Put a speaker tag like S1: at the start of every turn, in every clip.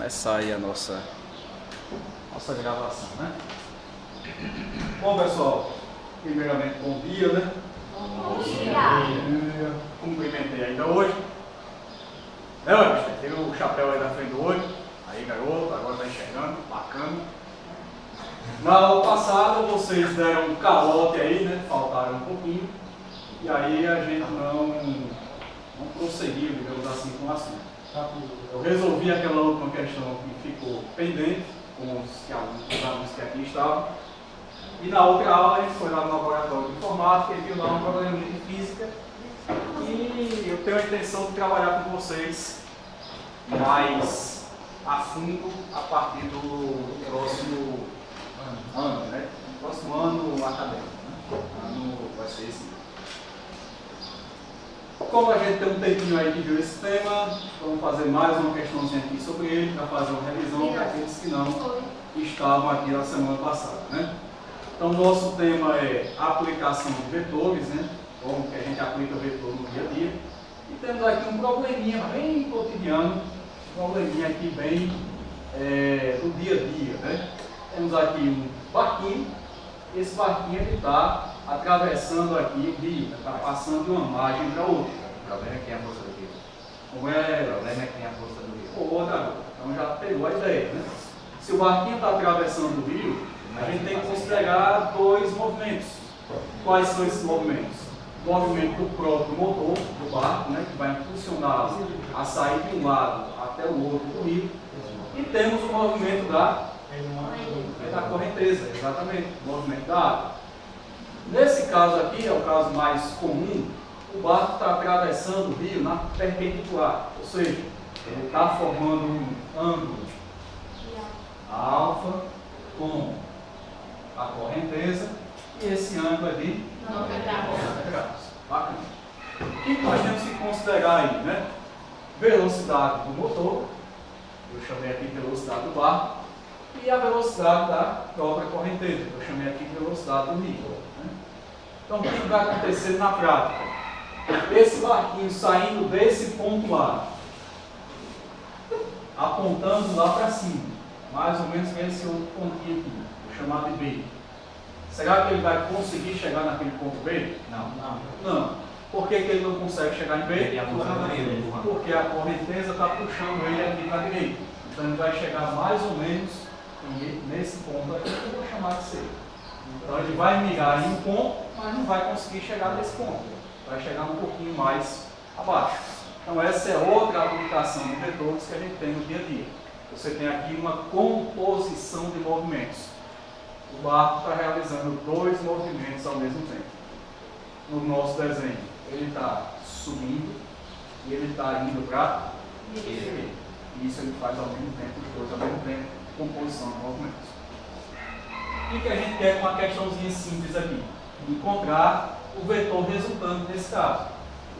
S1: começar aí a nossa gravação, né? Bom, pessoal, primeiramente, bom dia, né?
S2: Bom dia.
S1: Cumprimentei ainda hoje. Né, Webster? Tira o chapéu aí da frente do olho. Aí, garoto, agora tá enxergando, bacana. Na aula passada, vocês deram um calote aí, né? Faltaram um pouquinho. E aí a gente não prosseguiu, digamos assim, com o assunto. Eu resolvi aquela última questão que ficou pendente, com os alunos que aqui estavam. E na outra aula a gente foi lá no laboratório de informática e viu lá um problema de física. E eu tenho a intenção de trabalhar com vocês mais a fundo a partir do próximo ano, né? Próximo ano acadêmico, né? Ano vai ser esse. Como a gente tem um tempinho aí que viu esse tema, vamos fazer mais uma questãozinha aqui sobre ele, para fazer uma revisão para aqueles que não estavam aqui na semana passada, né? Então, nosso tema é aplicação de vetores, né? Como que a gente aplica vetor no dia a dia. E temos aqui um probleminha bem cotidiano, um probleminha aqui bem do dia a dia, né? Temos aqui um barquinho, esse barquinho está atravessando aqui o rio, está passando de uma margem para outra.
S3: O problema é que tem a força do rio.
S1: Como é?
S3: O problema é que tem a força do rio.
S1: Boa, garoto. Então já pegou a ideia, né? Se o barquinho está atravessando o rio, a gente tem que considerar dois movimentos. Quais são esses movimentos? O movimento do próprio motor do barco, né, que vai impulsioná-lo a sair de um lado até o outro do rio. E temos o movimento da correnteza, exatamente, o movimento da água. Nesse caso aqui, é o caso mais comum, o barco está atravessando o rio na perpendicular, ou seja, ele está formando um ângulo alfa com a correnteza e esse ângulo é de 90 graus. Bacana. O que nós temos que considerar aí, né? Velocidade do motor, eu chamei aqui de velocidade do barco, e a velocidade da própria correnteza, eu chamei aqui de velocidade do rio. Né? Então, o que vai acontecer na prática? Esse barquinho saindo desse ponto A, apontando lá para cima, mais ou menos esse outro pontinho aqui, vou chamar de B. Será que ele vai conseguir chegar naquele ponto B? Não. Por que ele não consegue chegar em B? Porque a correnteza está puxando ele aqui para a direita. Então ele vai chegar mais ou menos nesse ponto aqui que eu vou chamar de C. Então ele vai mirar em um ponto, mas não vai conseguir chegar nesse ponto. Vai chegar um pouquinho mais abaixo. Então essa é outra aplicação de vetores que a gente tem no dia a dia. Você tem aqui uma composição de movimentos. O barco está realizando dois movimentos ao mesmo tempo. No nosso desenho, ele está subindo e ele está indo para direita. E isso ele faz ao mesmo tempo, os dois ao mesmo tempo, composição de movimentos. O que a gente quer com uma questãozinha simples aqui? Encontrar o vetor resultante nesse caso.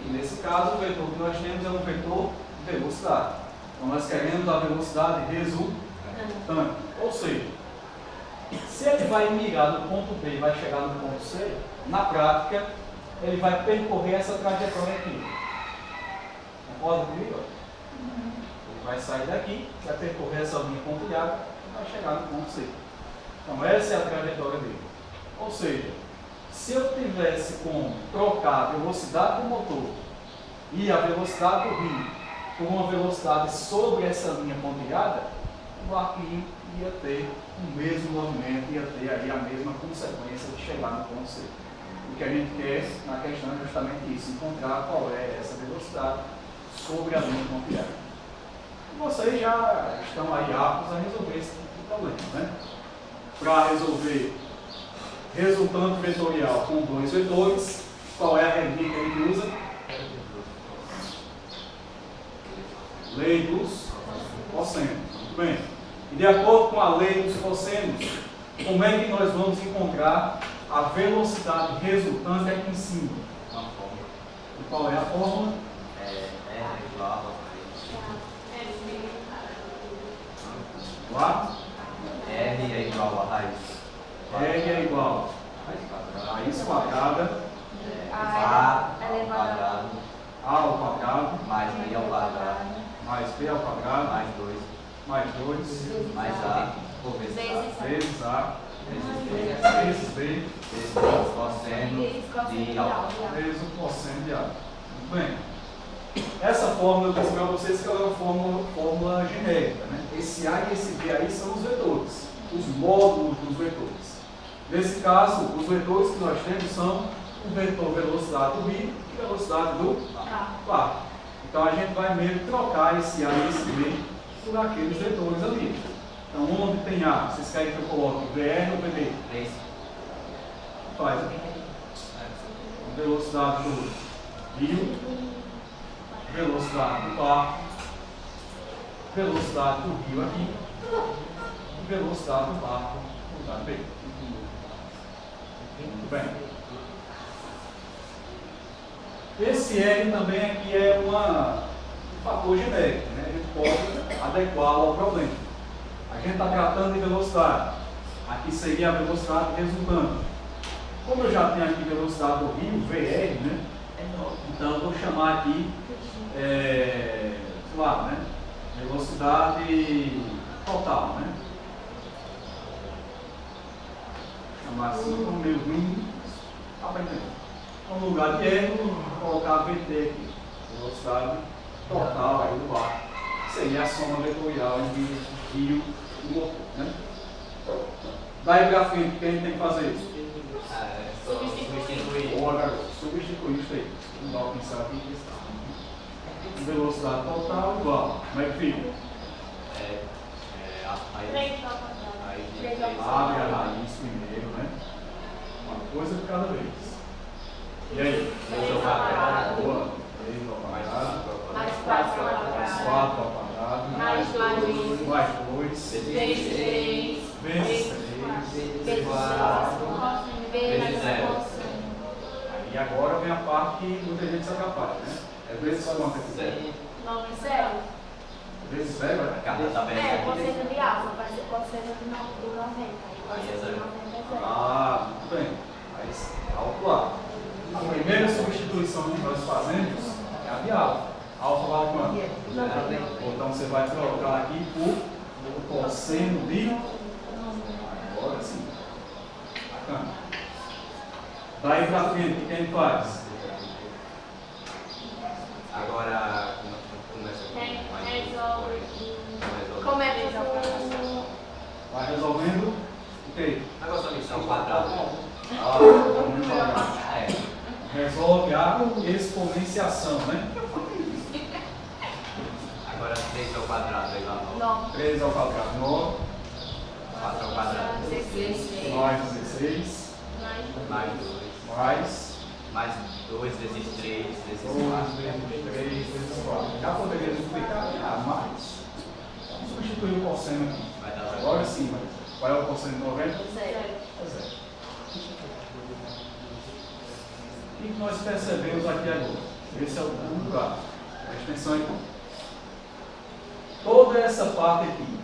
S1: E nesse caso, o vetor que nós temos é um vetor de velocidade. Então nós queremos a velocidade resultante. Ou seja, se ele vai mirar do ponto B e vai chegar no ponto C, na prática, ele vai percorrer essa trajetória aqui. Concorda comigo? Ele vai sair daqui, vai percorrer essa linha pontilhada e vai chegar no ponto C. Então essa é a trajetória dele. Ou seja, se eu tivesse como trocar a velocidade do motor e a velocidade do rio por uma velocidade sobre essa linha pontilhada, o barquinho ia ter o mesmo movimento, ia ter aí a mesma consequência de chegar no ponto C. O que a gente quer na questão é justamente isso, encontrar qual é essa velocidade sobre a linha pontilhada. E vocês já estão aí aptos a resolver esse tipo de problema, né? Para resolver resultante vetorial com dois vetores, qual é a regra que a gente usa? Lei dos cossenos. Muito bem. E de acordo com a lei dos cossenos, como é que nós vamos encontrar a velocidade resultante aqui em cima? E qual é a fórmula?
S3: R igual R é igual a raiz.
S1: R é igual a raiz quadrada
S3: A ao quadrado
S1: A ao quadrado
S3: mais B ao quadrado
S1: mais B ao quadrado
S3: mais 2
S1: mais 2,
S3: mais A, por vezes A,
S1: vezes A, vezes B,
S3: vezes cosseno de alfa.
S1: vezes o cosseno de A. Muito bem. Essa fórmula eu disse para vocês que ela é uma fórmula genérica, né? Esse A e esse B aí são os vetores, os módulos dos vetores. Nesse caso, os vetores que nós temos são o vetor velocidade do rio e velocidade do barco. Então a gente vai mesmo trocar esse A e esse B por aqueles vetores ali. Então onde tem A, vocês querem que eu coloque VR ou VB?
S3: 3.
S1: Faz aqui. Velocidade do rio, velocidade do barco, velocidade do rio aqui e velocidade do barco no lugar B. Muito bem. Esse R também aqui é um fator genérico, né? A gente pode adequá-lo ao problema. A gente está tratando de velocidade. Aqui seria a velocidade resultante. Como eu já tenho aqui velocidade do rio, VR, né? Então eu vou chamar aqui, sei lá, né? Velocidade total, né? Vou chamar assim, como meu ruim, está para entender. Então, no lugar de R, vou colocar VT aqui, velocidade total aí do barco. Seria a soma vetorial entre rio e motor, né? Daí para frente, o que a gente tem que fazer isso?
S3: Substituir.
S1: Boa, garoto. Substituir isso aí. Vamos dar uma pensada aqui. Velocidade total igual. Como é que fica? Abre a raiz primeiro, né? Uma coisa de cada vez. E aí?
S3: 3 ao quadrado.
S1: Boa. 3 ao quadrado.
S2: Mais 4 ao
S1: Mais
S2: quadrado.
S1: 4 ao quadrado.
S2: Mais 2.
S1: Mais 2.
S2: Vezes 3.
S1: Vezes 3.
S2: Vezes 4.
S3: Vezes 0.
S1: E agora vem a parte que muita gente se atrapalha, né? É vezes quanto aqui?
S3: 0.
S2: 0.
S1: Vezes 0, né?
S3: Cada tabela
S2: É,
S3: aqui.
S2: cosseno de alfa vai ser cosseno de 90.
S3: Aí é 0.
S1: Ah, muito bem. Mas calcular. A primeira substituição que nós fazemos é a de alfa. Alfa vale quanto? Então você vai trocar aqui por cosseno de. Agora sim. Bacana. Daí pra frente, o que a gente faz?
S3: Agora começa com
S2: Começa com...
S1: Vai resolvendo o quê?
S3: agora só missão quadrado.
S1: Resolve a exponenciação, né?
S3: Agora 3 ao quadrado é igual a 9.
S2: 9.
S1: 3 ao quadrado, 9.
S3: 4 ao quadrado.
S2: 16.
S1: Mais 16.
S3: Mais 2.
S1: Mais
S3: 2 vezes 3 vezes
S1: 2
S3: 4.
S1: vezes 3 vezes 4. Já poderia explicar? Mais. Vamos substituir o cosseno aqui.
S3: Vai dar 0.
S1: Agora sim, mas qual é o cosseno de 90?
S2: 0.
S1: É 0. O que nós percebemos aqui agora? Esse é o ponto lugar. Presta atenção aqui. Toda essa parte aqui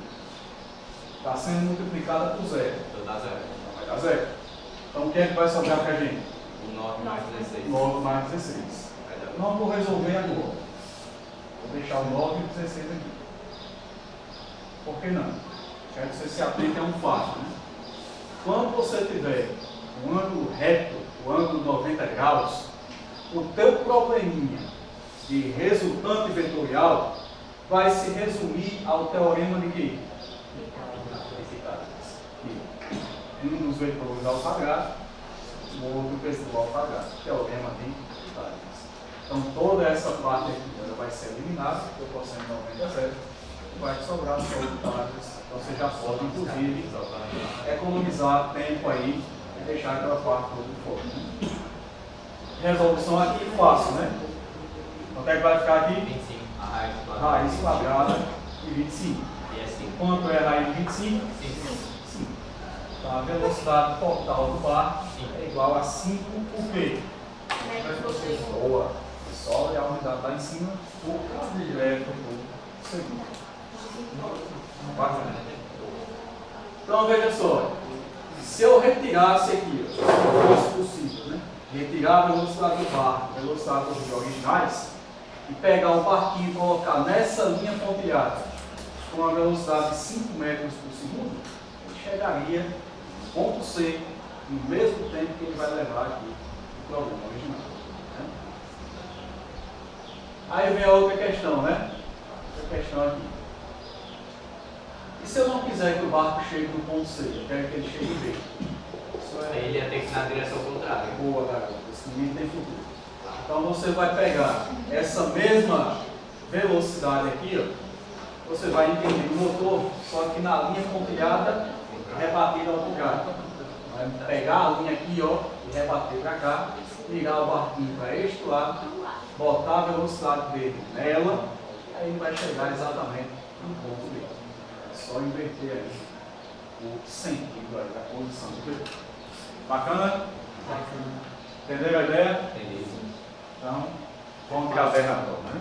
S1: está sendo multiplicada por 0.
S3: Então dá 0.
S1: Vai dar 0. Então o que é que vai sobrar para a gente?
S3: O 9 mais 16.
S1: 9 mais 16.
S3: Vai dar
S1: Não vou resolver agora. Vou deixar o 9 e o 16 aqui. Por que não? Quero que você se atente a um fato, né? Quando você tiver um ângulo reto, o ângulo 90 graus, o teu probleminha de resultante vetorial vai se resumir ao teorema de quê? Um dos vetores ao quadrado, o outro vetor ao quadrado, teorema de Pythagoras. Então toda essa parte aqui ela vai ser eliminada, porque o cosseno de 90 é 0, e vai sobrar só o Pythagoras. Então você já pode, inclusive, economizar tempo aí e deixar aquela parte toda de fora. Né? Resolução aqui fácil, né? Quanto é que vai ficar aqui?
S3: 25. A raiz do quadrado.
S1: Raiz quadrada de 25.
S3: E é 5.
S1: Quanto é a raiz de 25?
S3: 5.
S1: Então, a velocidade total do barco é igual a 5 por quê? Boa. Só olhar a unidade lá em cima, por direto por segundo. Bacana. Então, veja só. Se eu retirasse aqui, se fosse possível, né? Retirar a velocidade do barco, a velocidade dos originais, e pegar o barquinho e colocar nessa linha pontilhada, com uma velocidade de 5 metros por segundo, ele chegaria no ponto C no mesmo tempo que ele vai levar aqui o problema original. Né? Aí vem a outra questão, né? Outra questão aqui. E se eu não quiser que o barco chegue no ponto C, eu quero que ele chegue em B?
S3: Aí ele ia ter que ir na direção contrária.
S1: Boa, garoto. Esse ninguém tem futuro. Então você vai pegar essa mesma velocidade aqui, ó, você vai entender o motor, só que na linha pontilhada rebatida ao contrário. Vai pegar a linha aqui, ó, e rebater para cá, virar o barquinho para este lado, botar a velocidade dele nela, aí ele vai chegar exatamente no ponto B. É só inverter aí o sentido aí da posição do B. Bacana? Entenderam a ideia?
S3: Entendi.
S1: Então, vamos para a terra agora, né?